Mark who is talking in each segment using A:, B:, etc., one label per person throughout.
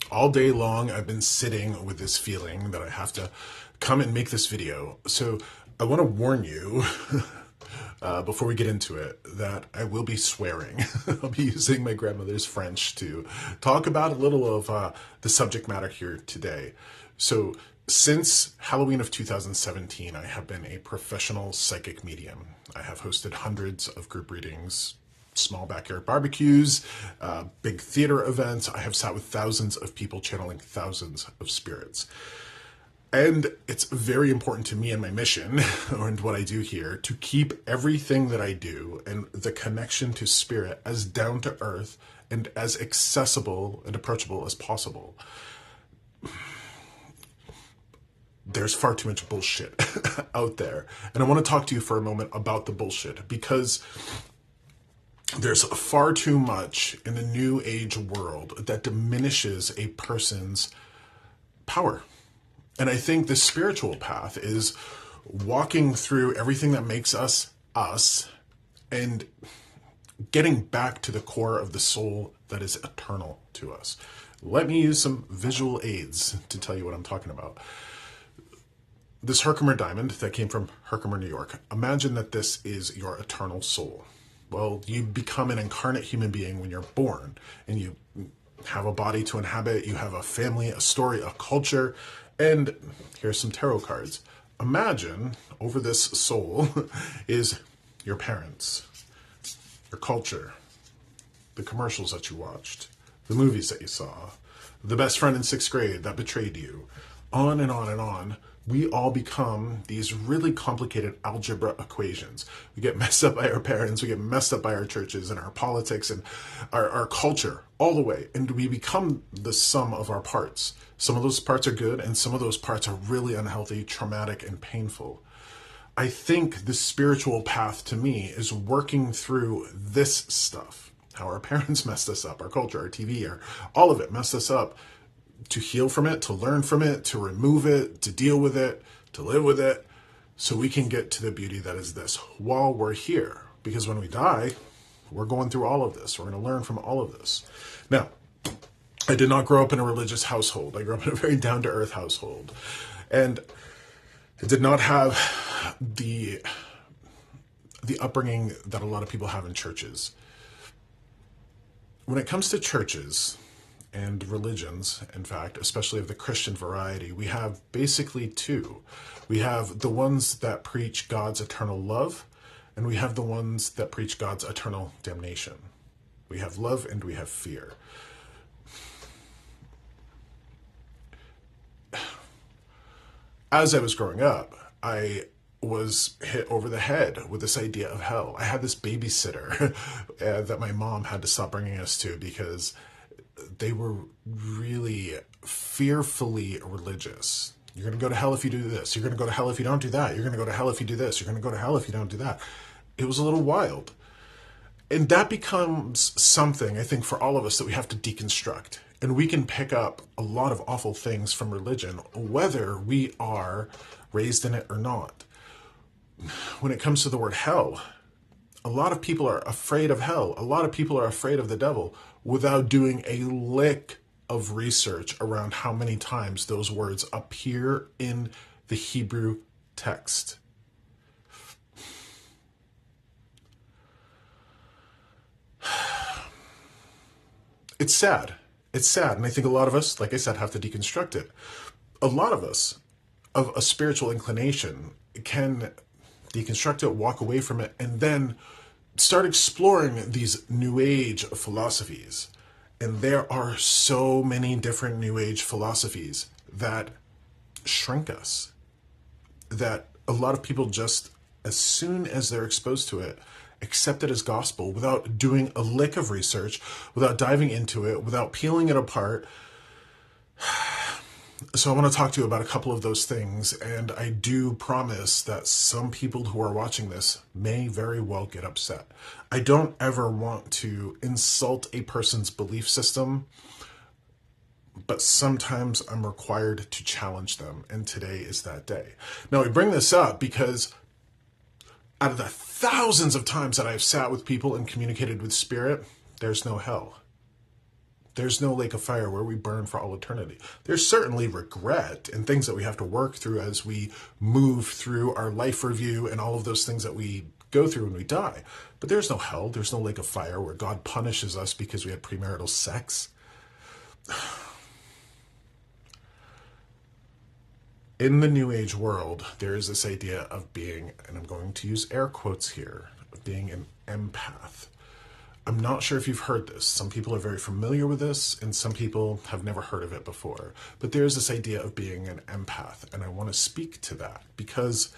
A: All day long, I've been sitting with this feeling that I have to come and make this video. So I want to warn you before we get into it that I will be swearing. I'll be using my grandmother's French to talk about a little of the subject matter here today. So since Halloween of 2017, I have been a professional psychic medium. I have hosted hundreds of group readings, small backyard barbecues, big theater events. I have sat with thousands of people channeling thousands of spirits. And it's very important to me and my mission, and what I do here, to keep everything that I do and the connection to spirit as down to earth and as accessible and approachable as possible. There's far too much bullshit out there. And I want to talk to you for a moment about the bullshit, because there's far too much in the new age world that diminishes a person's power. And I think the spiritual path is walking through everything that makes us us and getting back to the core of the soul that is eternal to us. Let me use some visual aids to tell you what I'm talking about. This Herkimer diamond that came from Herkimer, New York. Imagine that this is your eternal soul. Well, you become an incarnate human being when you're born, and you have a body to inhabit, you have a family, a story, a culture, and here's some tarot cards. Imagine over this soul is your parents, your culture, the commercials that you watched, the movies that you saw, the best friend in 6th grade that betrayed you, on and on and on. We all become these really complicated algebra equations. We get messed up by our parents, we get messed up by our churches and our politics and our culture all the way. And we become the sum of our parts. Some of those parts are good and some of those parts are really unhealthy, traumatic, and painful. I think the spiritual path to me is working through this stuff. How our parents messed us up, our culture, our TV, all of it messed us up. To heal from it, to learn from it, to remove it, to deal with it, to live with it, so we can get to the beauty that is this while we're here. Because when we die, we're going through all of this. We're going to learn from all of this. Now, I did not grow up in a religious household. I grew up in a very down-to-earth household. And I did not have the upbringing that a lot of people have in churches. When it comes to churches and religions, in fact, especially of the Christian variety, we have basically two. We have the ones that preach God's eternal love, and we have the ones that preach God's eternal damnation. We have love and we have fear. As I was growing up, I was hit over the head with this idea of hell. I had this babysitter that my mom had to stop bringing us to because they were really fearfully religious. You're going to go to hell if you do this. You're going to go to hell if you don't do that. You're going to go to hell if you do this. You're going to go to hell if you don't do that. It was a little wild. And that becomes something, I think, for all of us that we have to deconstruct. And we can pick up a lot of awful things from religion, whether we are raised in it or not. When it comes to the word hell, a lot of people are afraid of hell. A lot of people are afraid of the devil without doing a lick of research around how many times those words appear in the Hebrew text. It's sad. It's sad. And I think a lot of us, like I said, have to deconstruct it. A lot of us of a spiritual inclination can deconstruct it, walk away from it, and then start exploring these New Age philosophies. And there are so many different New Age philosophies that shrink us, that a lot of people just, as soon as they're exposed to it, accept it as gospel without doing a lick of research, without diving into it, without peeling it apart. So I want to talk to you about a couple of those things, and I do promise that some people who are watching this may very well get upset. I don't ever want to insult a person's belief system, but sometimes I'm required to challenge them, and today is that day. Now, I bring this up because out of the thousands of times that I've sat with people and communicated with spirit, there's no hell. There's no lake of fire where we burn for all eternity. There's certainly regret and things that we have to work through as we move through our life review and all of those things that we go through when we die. But there's no hell. There's no lake of fire where God punishes us because we had premarital sex. In the New Age world, there is this idea of being, and I'm going to use air quotes here, of being an empath. I'm not sure if you've heard this. Some people are very familiar with this, and some people have never heard of it before. But there's this idea of being an empath, and I want to speak to that because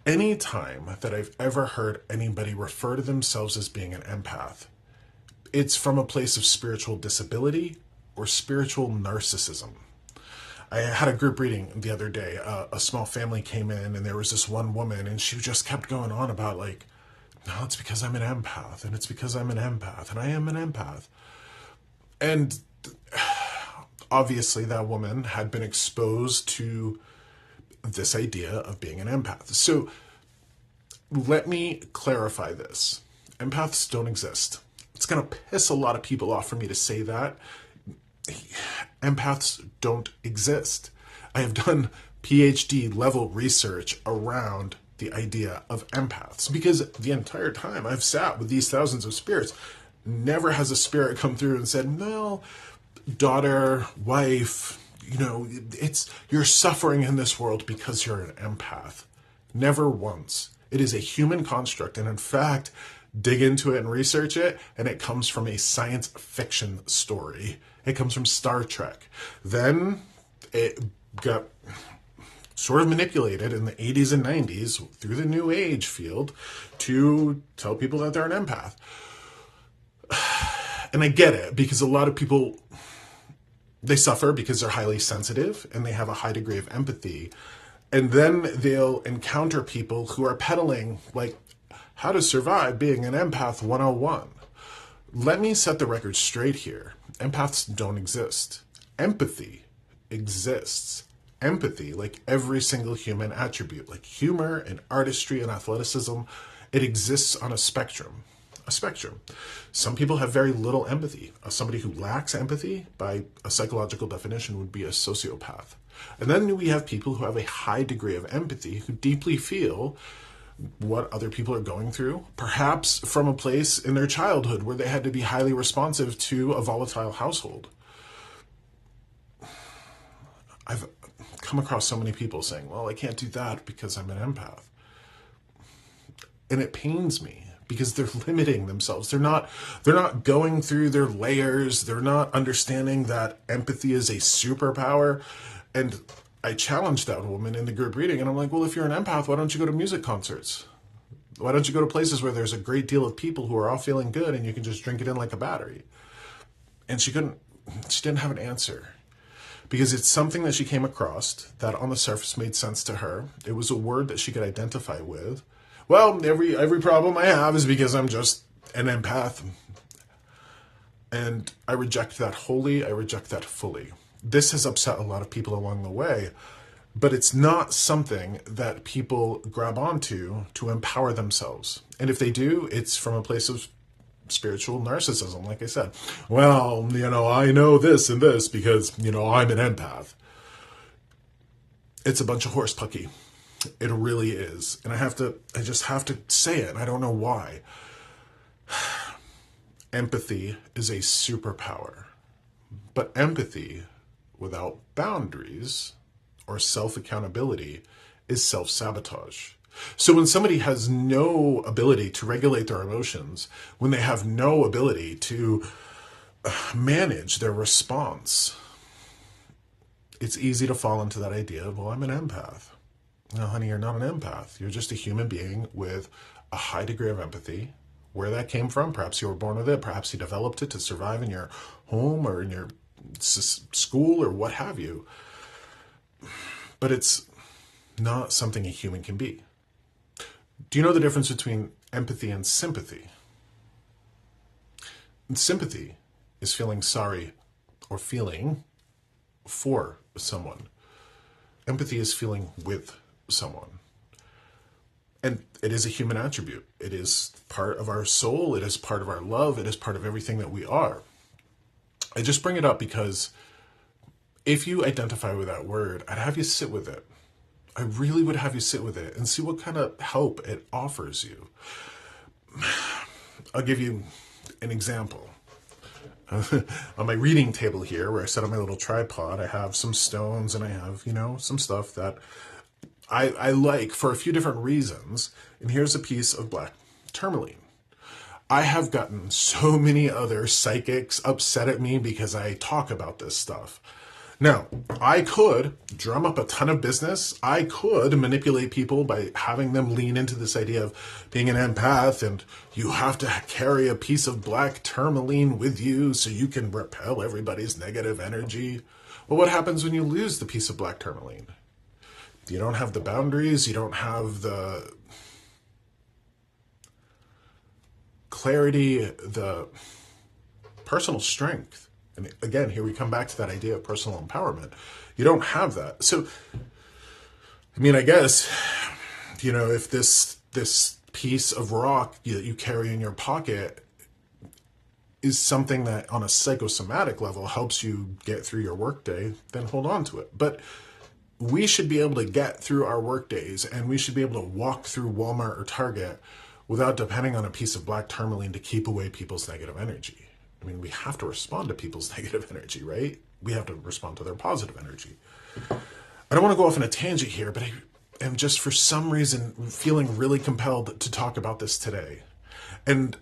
A: any time that I've ever heard anybody refer to themselves as being an empath, it's from a place of spiritual disability or spiritual narcissism. I had a group reading the other day. A small family came in, and there was this one woman, and she just kept going on about like, no, it's because I'm an empath, and it's because I'm an empath, and I am an empath. And obviously that woman had been exposed to this idea of being an empath. So let me clarify this. Empaths don't exist. It's going to piss a lot of people off for me to say that. Empaths don't exist. I have done PhD level research around the idea of empaths because the entire time I've sat with these thousands of spirits, never has a spirit come through and said, well, daughter, wife, you're suffering in this world because you're an empath. Never once. It is a human construct. And in fact, dig into it and research it, and it comes from a science fiction story. It comes from Star Trek. Then it got sort of manipulated in the 80s and 90s through the New Age field to tell people that they're an empath. And I get it, because a lot of people, they suffer because they're highly sensitive and they have a high degree of empathy. And then they'll encounter people who are peddling like how to survive being an empath 101. Let me set the record straight here. Empaths don't exist. Empathy exists. Empathy, like every single human attribute, like humor and artistry and athleticism, it exists on a spectrum. A spectrum. Some people have very little empathy. Somebody who lacks empathy, by a psychological definition, would be a sociopath. And then we have people who have a high degree of empathy, who deeply feel what other people are going through, perhaps from a place in their childhood where they had to be highly responsive to a volatile household. I've come across so many people saying, well, I can't do that because I'm an empath. And it pains me because they're limiting themselves. They're not going through their layers. They're not understanding that empathy is a superpower. And I challenged that woman in the group reading, and I'm like, well, if you're an empath, why don't you go to music concerts? Why don't you go to places where there's a great deal of people who are all feeling good and you can just drink it in like a battery? And she didn't have an answer, because it's something that she came across that on the surface made sense to her. It was a word that she could identify with. Well, every problem I have is because I'm just an empath. And I reject that wholly. I reject that fully. This has upset a lot of people along the way, but it's not something that people grab onto to empower themselves. And if they do, it's from a place of spiritual narcissism, like I said. Well, I know this and this because, I'm an empath. It's a bunch of horse pucky. It really is. And I just have to say it. I don't know why. Empathy is a superpower, but empathy without boundaries or self-accountability is self-sabotage. So when somebody has no ability to regulate their emotions, when they have no ability to manage their response, it's easy to fall into that idea of, well, I'm an empath. No, honey, you're not an empath. You're just a human being with a high degree of empathy. Where that came from, perhaps you were born with it, perhaps you developed it to survive in your home or in your school or what have you. But it's not something a human can be. Do you know the difference between empathy and sympathy? And sympathy is feeling sorry or feeling for someone. Empathy is feeling with someone. And it is a human attribute. It is part of our soul. It is part of our love. It is part of everything that we are. I just bring it up because if you identify with that word, I'd have you sit with it. I really would have you sit with it and see what kind of help it offers you. I'll give you an example. On my reading table here, where I set up my little tripod, I have some stones and I have, some stuff that I like for a few different reasons. And here's a piece of black tourmaline. I have gotten so many other psychics upset at me because I talk about this stuff. Now, I could drum up a ton of business. I could manipulate people by having them lean into this idea of being an empath and you have to carry a piece of black tourmaline with you so you can repel everybody's negative energy. Well, what happens when you lose the piece of black tourmaline? You don't have the boundaries, you don't have the clarity, the personal strength. And again, here we come back to that idea of personal empowerment. You don't have that. So, I guess, if this piece of rock that you carry in your pocket is something that on a psychosomatic level helps you get through your workday, then hold on to it. But we should be able to get through our work days and we should be able to walk through Walmart or Target without depending on a piece of black tourmaline to keep away people's negative energy. We have to respond to people's negative energy, right? We have to respond to their positive energy. I don't want to go off on a tangent here, but I am just for some reason feeling really compelled to talk about this today. And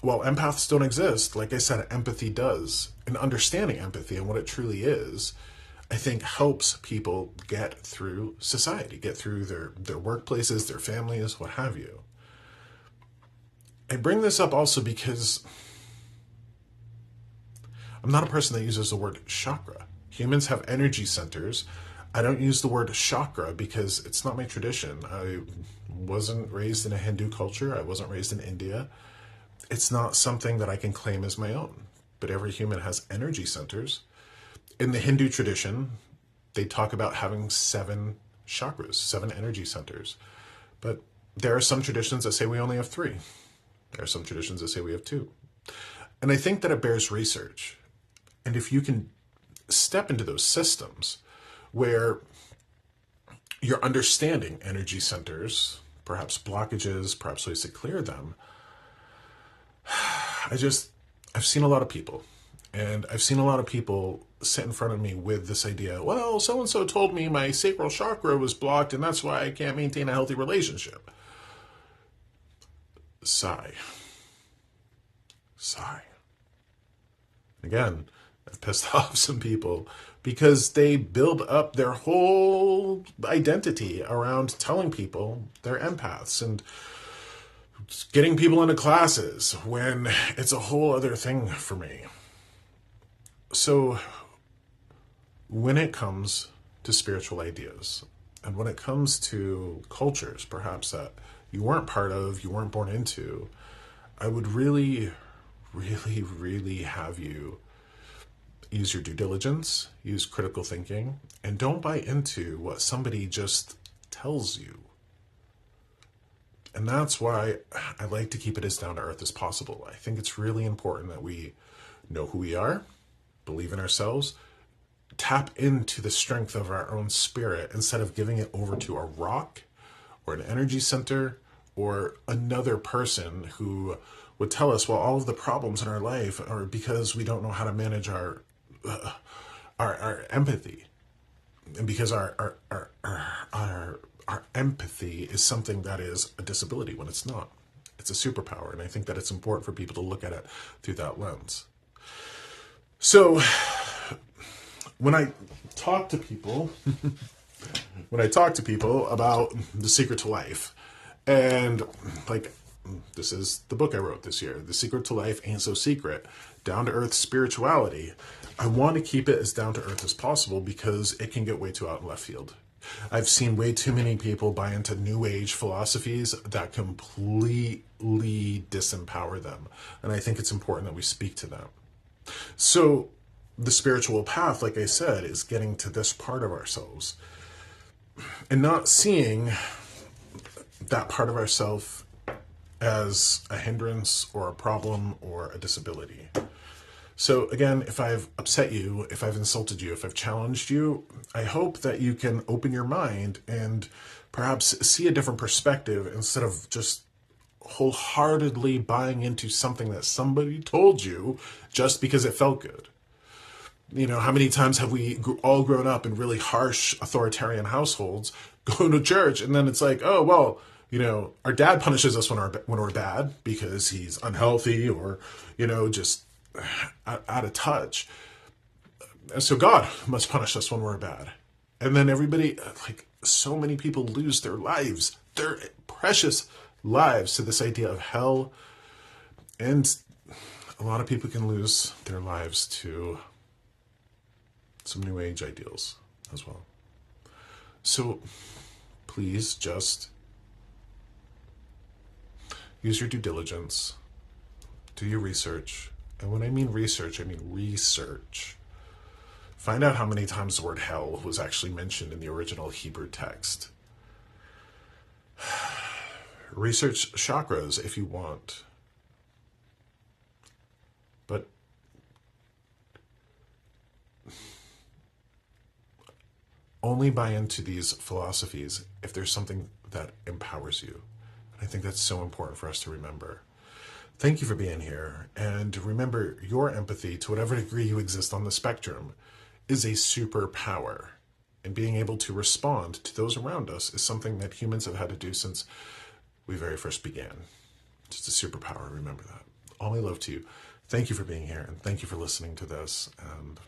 A: while empaths don't exist, like I said, empathy does. And understanding empathy and what it truly is, I think helps people get through society, get through their workplaces, their families, what have you. I bring this up also because I'm not a person that uses the word chakra. Humans have energy centers. I don't use the word chakra because it's not my tradition. I wasn't raised in a Hindu culture. I wasn't raised in India. It's not something that I can claim as my own. But every human has energy centers. In the Hindu tradition, they talk about having 7 chakras, 7 energy centers. But there are some traditions that say we only have 3. There are some traditions that say we have 2. And I think that it bears research. And if you can step into those systems where you're understanding energy centers, perhaps blockages, perhaps ways to clear them, I've seen a lot of people. And I've seen a lot of people sit in front of me with this idea, well, so-and-so told me my sacral chakra was blocked and that's why I can't maintain a healthy relationship. Sigh. Again, I've pissed off some people because they build up their whole identity around telling people they're empaths and getting people into classes when it's a whole other thing for me. So when it comes to spiritual ideas and when it comes to cultures, perhaps that you weren't part of, you weren't born into, I would really have you use your due diligence, use critical thinking, and don't buy into what somebody just tells you. And that's why I like to keep it as down to earth as possible. I think it's really important that we know who we are, believe in ourselves, tap into the strength of our own spirit instead of giving it over to a rock or an energy center or another person who would tell us, well, all of the problems in our life are because we don't know how to manage our empathy, and because our empathy is something that is a disability when it's not. It's a superpower, and I think that it's important for people to look at it through that lens. So when I talk to people about The Secret to Life, and like, this is the book I wrote this year, The Secret to Life Ain't So Secret, down to earth spirituality, I want to keep it as down to earth as possible because it can get way too out in left field. I've seen way too many people buy into new age philosophies that completely disempower them. And I think it's important that we speak to them. So the spiritual path, like I said, is getting to this part of ourselves and not seeing that part of ourselves as a hindrance or a problem or a disability. So again, if I've upset you, if I've insulted you, if I've challenged you, I hope that you can open your mind and perhaps see a different perspective instead of just wholeheartedly buying into something that somebody told you just because it felt good. You know, how many times have we all grown up in really harsh authoritarian households, going to church, and then it's like, oh, well, you know, our dad punishes us when we're bad because he's unhealthy or, you know, just out of touch. And so God must punish us when we're bad. And then everybody, like so many people lose their lives, their precious lives to this idea of hell. And a lot of people can lose their lives to some new age ideals as well. So please just use your due diligence, do your research. And when I mean research, I mean research. Find out how many times the word hell was actually mentioned in the original Hebrew text. Research chakras if you want. But only buy into these philosophies if there's something that empowers you. And I think that's so important for us to remember. Thank you for being here. And remember, your empathy, to whatever degree you exist on the spectrum, is a superpower. And being able to respond to those around us is something that humans have had to do since we very first began. It's just a superpower. Remember that. All my love to you. Thank you for being here. And thank you for listening to this. And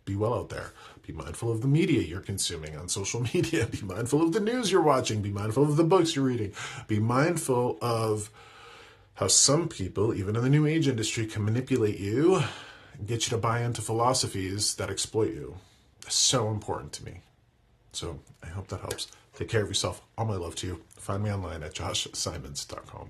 A: be well out there. Be mindful of the media you're consuming on social media. Be mindful of the news you're watching. Be mindful of the books you're reading. Be mindful of how some people, even in the new age industry, can manipulate you and get you to buy into philosophies that exploit you. It's so important to me. So I hope that helps. Take care of yourself. All my love to you. Find me online at joshsimons.com.